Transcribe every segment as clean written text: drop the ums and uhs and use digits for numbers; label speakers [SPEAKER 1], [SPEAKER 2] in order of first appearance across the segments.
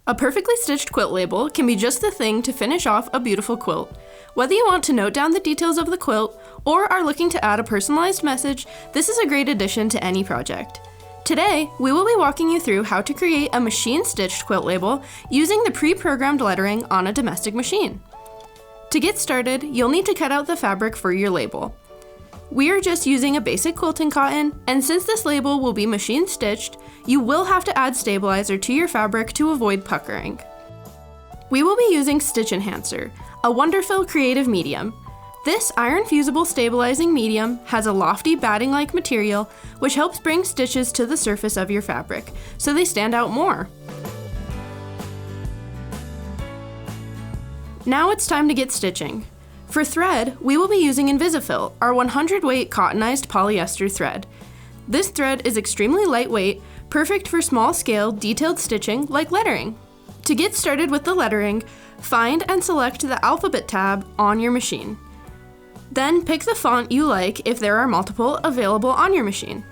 [SPEAKER 1] A perfectly stitched quilt label can be just the thing to finish off a beautiful quilt. Whether you want to note down the details of the quilt or are looking to add a personalized message, this is a great addition to any project. Today, we will be walking you through how to create a machine-stitched quilt label using the pre-programmed lettering on a domestic machine. To get started, you'll need to cut out the fabric for your label. We are just using a basic quilting cotton, and since this label will be machine stitched, you will have to add stabilizer to your fabric to avoid puckering. We will be using Stitch Enhancer, a WonderFil creative medium. This iron fusible stabilizing medium has a lofty batting-like material which helps bring stitches to the surface of your fabric, so they stand out more. Now it's time to get stitching. For thread, we will be using Invisafil, our 100 weight cottonized polyester thread. This thread is extremely lightweight, perfect for small-scale, detailed stitching like lettering. To get started with the lettering, find and select the alphabet tab on your machine. Then pick the font you like if there are multiple available on your machine.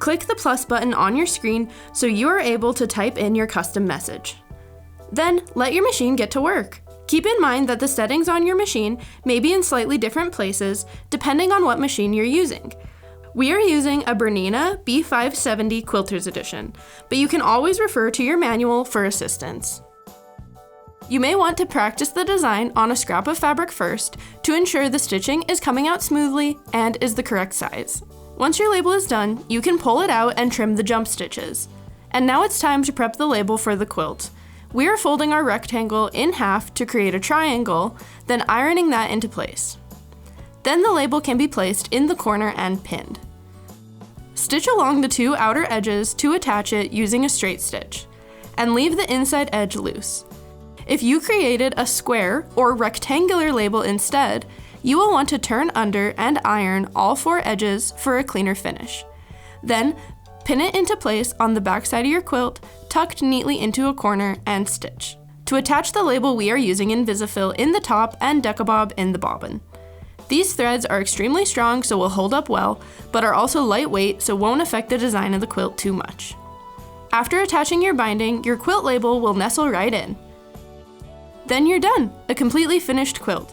[SPEAKER 1] Click the plus button on your screen so you are able to type in your custom message. Then let your machine get to work. Keep in mind that the settings on your machine may be in slightly different places depending on what machine you're using. We are using a Bernina B570 Quilters Edition, but you can always refer to your manual for assistance. You may want to practice the design on a scrap of fabric first to ensure the stitching is coming out smoothly and is the correct size. Once your label is done, you can pull it out and trim the jump stitches. And now it's time to prep the label for the quilt. We are folding our rectangle in half to create a triangle, then ironing that into place. Then the label can be placed in the corner and pinned. Stitch along the two outer edges to attach it using a straight stitch, and leave the inside edge loose. If you created a square or rectangular label instead, you will want to turn under and iron all four edges for a cleaner finish. Then, pin it into place on the back side of your quilt, tucked neatly into a corner, and stitch. To attach the label, we are using Invisafil in the top and Decabob in the bobbin. These threads are extremely strong, so will hold up well, but are also lightweight, so won't affect the design of the quilt too much. After attaching your binding, your quilt label will nestle right in. Then you're done, a completely finished quilt.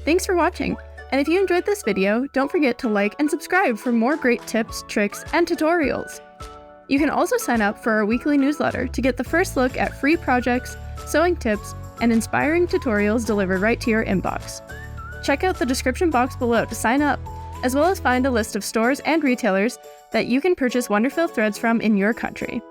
[SPEAKER 1] Thanks for watching, and if you enjoyed this video, don't forget to like and subscribe for more great tips, tricks, and tutorials. You can also sign up for our weekly newsletter to get the first look at free projects, sewing tips, and inspiring tutorials delivered right to your inbox. Check out the description box below to sign up, as well as find a list of stores and retailers that you can purchase WonderFil threads from in your country.